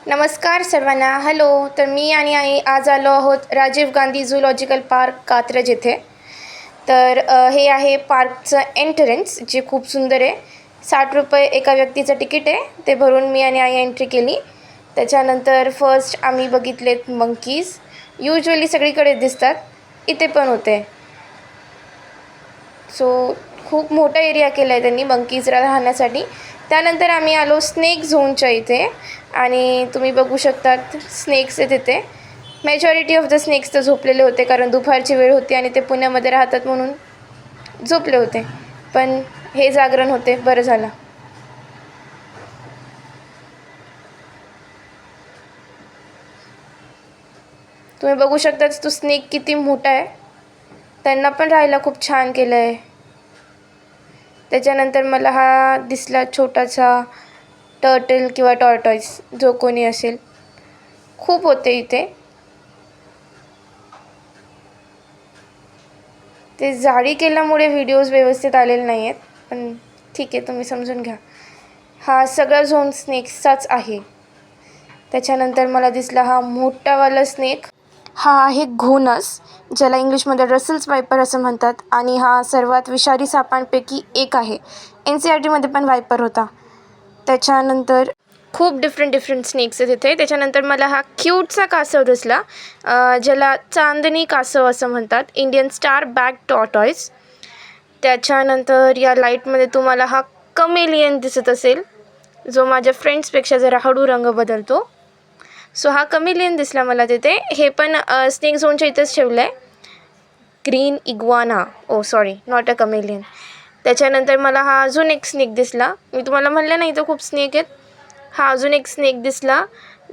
नमस्कार सर्वांना. हॅलो. तर मी आणि आई आज आलो आहोत राजीव गांधी झूलॉजिकल पार्क कात्रज येथे. तर हे आहे पार्कचं एंट्रन्स जे खूप सुंदर आहे. 60 रुपये एका व्यक्तीचं तिकीट आहे. ते भरून मी आणि आई एंट्री केली. त्याच्यानंतर फर्स्ट आम्ही बघितलेत मंकीज. युजली सगळीकडे दिसतात, इथे पण होते. सो खूप मोठा एरिया केला आहे त्यांनी मंकीजला राहण्यासाठी. त्यानंतर आम्ही आलो स्नेक झोनच्या इथे आणि तुम्ही बघू शकतात स्नेक्स आहेत तिथे. मेजॉरिटी ऑफ द स्नेक्स तर झोपलेले होते कारण दुपारची वेळ होती आणि ते पुण्यामध्ये राहतात म्हणून झोपले होते. पण हे जागरण होते, बरं झालं. तुम्ही बघू शकतात तो स्नेक किती मोठा आहे. त्यांना पण राहायला खूप छान केलं आहे. त्याच्यानंतर मला हा दिसला छोटासा टर्टल किंवा टॉर्टॉईस, जो कोणी असेल. खूप होते इथे. ते जाळी केल्यामुळे व्हिडिओज व्यवस्थित आलेले नाही आहेत, पण ठीक आहे, तुम्ही समजून घ्या. हा सगळा झोन स्नेक्सचाच आहे. त्याच्यानंतर मला दिसला हा मोठावाला स्नेक. हा आहे घोनस, ज्याला इंग्लिशमध्ये रसेल्स वायपर असं म्हणतात आणि हा सर्वात विषारी सापांपैकी एक आहे. NCERTमध्ये पण वायपर होता. त्याच्यानंतर खूप डिफरंट स्नेक्स आहेत तिथे. त्याच्यानंतर मला हा क्यूटचा कासव दिसला, ज्याला चांदणी कासव असं म्हणतात, इंडियन स्टार बॅक टॉर्टॉईस. त्याच्यानंतर या लाईटमध्ये तुम्हाला हा कमेलियन दिसत असेल, जो माझ्या फ्रेंड्सपेक्षा जरा हळू रंग बदलतो. सो हा कमेलियन दिसला मला तिथे. हे पण स्नेक झोनच्या इथंच ठेवलं आहे. Green iguana, sorry, not a chameleon. त्याच्यानंतर मला हा अजून एक स्नेक दिसला. मी तुम्हाला म्हणलं नाही, तो खूप स्नेक आहेत. हा अजून एक स्नेक दिसला,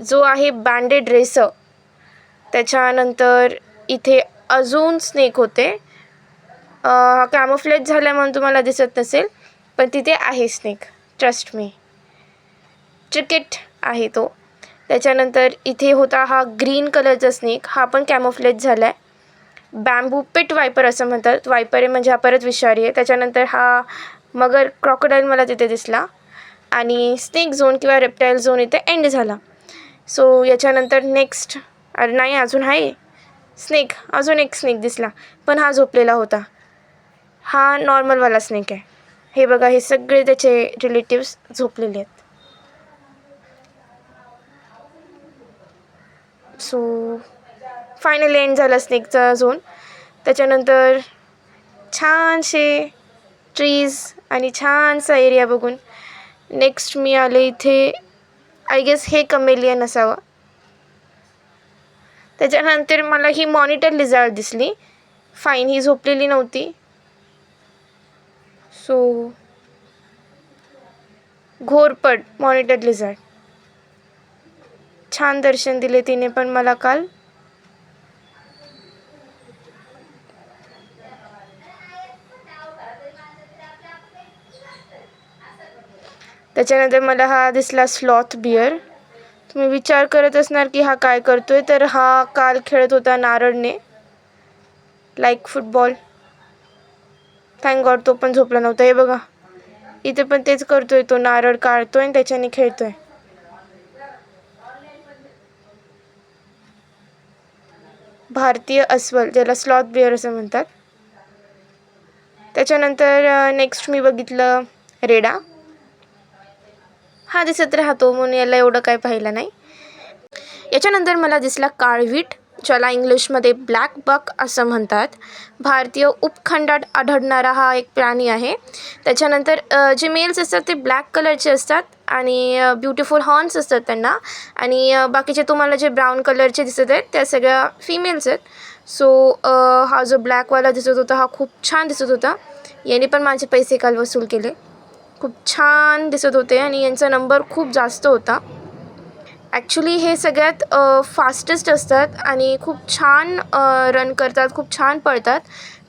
जो आहे बँडेड रेसर. त्याच्यानंतर इथे अजून स्नेक होते. हा कॅमोफ्लेज झाला म्हणून तुम्हाला दिसत नसेल, पण तिथे आहे स्नेक, ट्रस्ट मी. क्रिकेट आहे तो. त्याच्यानंतर इथे होता हा ग्रीन कलरचा स्नेक. हा पण कॅमोफ्लेज झाला आहे. बॅम्बू पिट वायपर असं म्हणतात. वायपर आहे म्हणजे हा परत विषारी आहे. त्याच्यानंतर हा मगर क्रॉकोडाईल मला तिथे दिसला आणि स्नेक झोन किंवा रेप्टाईल झोन इथे एंड झाला. सो याच्यानंतर नेक्स्ट, नाही, अजून आहे स्नेक. अजून एक स्नेक दिसला, पण हा झोपलेला होता. हा नॉर्मलवाला स्नेक आहे. हे बघा, हे सगळे त्याचे रिलेटिव्स झोपलेले आहेत. सो फायनली एंड झाला स्नेकचा झोन. त्याच्यानंतर छानसे ट्रीज आणि छानसा एरिया बघून नेक्स्ट मी आले इथे. आय गेस हे कमेलियन असावं. त्याच्यानंतर मला ही मॉनिटर लिझार्ड दिसली. फाईन, ही झोपलेली नव्हती. सो घोरपड मॉनिटर लिझार्ड. छान दर्शन दिले तिने पण मला काल. त्याच्यानंतर मला हा दिसला स्लॉथ बिअर. तुम्ही विचार करत असणार की हा काय करतोय, तर हा काल खेळत होता नारळने, लाईक फुटबॉल. थँक गॉड तो पण झोपला नव्हता. हे बघा, इथे पण तेच करतोय, तो नारळ काढतोय आणि त्याच्याने खेळतोय. भारतीय अस्वल, ज्याला स्लॉथ बिअर असं म्हणतात. त्याच्यानंतर नेक्स्ट मी बघितलं रेडा. हा दिसत राहतो म्हणून याला एवढं काय पाहिलं नाही. याच्यानंतर मला दिसला काळवीट, ज्याला इंग्लिशमध्ये ब्लॅक बक असं म्हणतात. भारतीय उपखंडात आढळणारा हा एक प्राणी आहे. त्याच्यानंतर जे मेल्स असतात ते ब्लॅक कलरचे असतात आणि ब्युटिफुल हॉर्न्स असतात त्यांना, आणि बाकीचे तुम्हाला जे ब्राऊन कलरचे दिसत आहेत त्या सगळ्या फिमेल्स आहेत. सो हा जो ब्लॅकवाला दिसत होता हा खूप छान दिसत होता. याने पण माझे पैसे काल वसूल केले. खूप छान दिसत होते आणि यांचा नंबर खूप जास्त होता. ॲक्च्युली हे सगळ्यात फास्टेस्ट असतात आणि खूप छान रन करतात, खूप छान पळतात,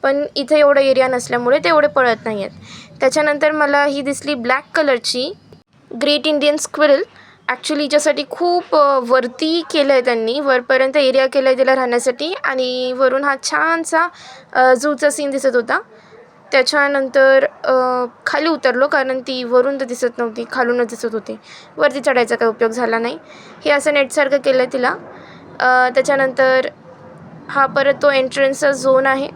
पण इथे एवढा एरिया नसल्यामुळे ते एवढे पळत नाही आहेत. त्याच्यानंतर मला ही दिसली ब्लॅक कलरची ग्रेट इंडियन स्क्विरल. ॲक्च्युली हिच्यासाठी खूप वरती केलं आहे त्यांनी, वरपर्यंत एरिया केला आहे तिला राहण्यासाठी, आणि वरून हा छानसा झूचा सीन दिसत होता. त्याच्यानंतर खाली उतरलो, कारण ती वरून तर दिसत नव्हती, खालूनच दिसत होती. वरती चढायचा काही उपयोग झाला नाही. हे असं नेटसारखं केलं आहे तिला. त्याच्यानंतर हा परत तो एंट्रन्सचा झोन आहे.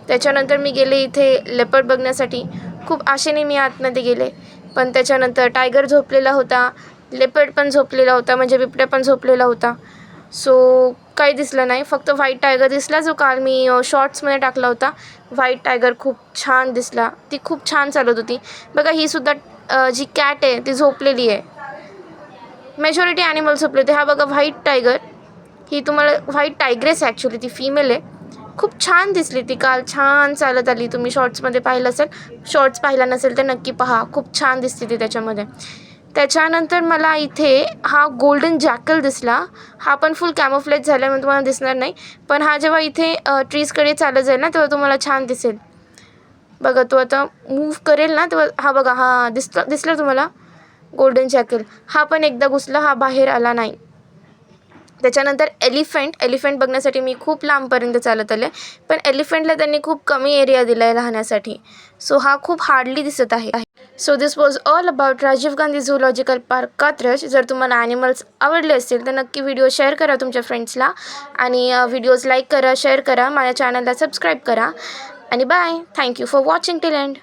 त्याच्यानंतर मी गेले इथे लेपर्ड बघण्यासाठी. खूप आशेने मी आतमध्ये गेले, पण त्याच्यानंतर टायगर झोपलेला होता, लेपर्ड पण झोपलेला होता, म्हणजे बिबट्या पण झोपलेला होता. सो काही दिसलं नाही. फक्त व्हाईट टायगर दिसला, जो काल मी शॉर्ट्समध्ये टाकला होता. व्हाईट टायगर खूप छान दिसला. ती खूप छान चालत होती. बघा, ही सुद्धा जी कॅट आहे ती झोपलेली आहे. मेजॉरिटी ॲनिमल झोपले होते. हा बघा व्हाईट टायगर, ही तुम्हाला व्हाईट टायग्रेस ॲक्च्युली, ती फिमेल आहे. खूप छान दिसली ती, काल छान चालत आली. तुम्ही शॉर्ट्समध्ये पाहिलं असेल, शॉर्ट्स पाहिला नसेल तर नक्की पहा, खूप छान दिसते ती त्याच्यामध्ये. त्याच्यानंतर मला इथे हा गोल्डन जॅकल दिसला. हा पण फुल कॅमोफ्लेज झाला म्हणून तुम्हाला दिसणार नाही, पण हा जेव्हा इथे ट्रीजकडे चालत जाईल ना, तेव्हा तुम्हाला छान दिसेल. बघा, तो आता मूव्ह करेल ना, तेव्हा हा बघा, हा दिसला तुम्हाला गोल्डन जॅकल. हा पण एकदा घुसला, हा बाहेर आला नाही. त्याच्यानंतर एलिफंट बघण्यासाठी मी खूप लांबपर्यंत चालत आले, पण एलिफंटला त्यांनी खूप कमी एरिया दिला आहे राहण्यासाठी. सो हा खूप हार्डली दिसत आहे. So this was all about Rajiv Gandhi zoological park Katraj. जर तुम्हाला ॲनिमल्स आवडले असतील तर नक्की व्हिडिओ शेअर करा तुमच्या फ्रेंड्सला, आणि व्हिडिओज लाईक करा, शेअर करा, माझ्या चॅनलला सबस्क्राईब करा. आणि bye. Thank you for watching till end.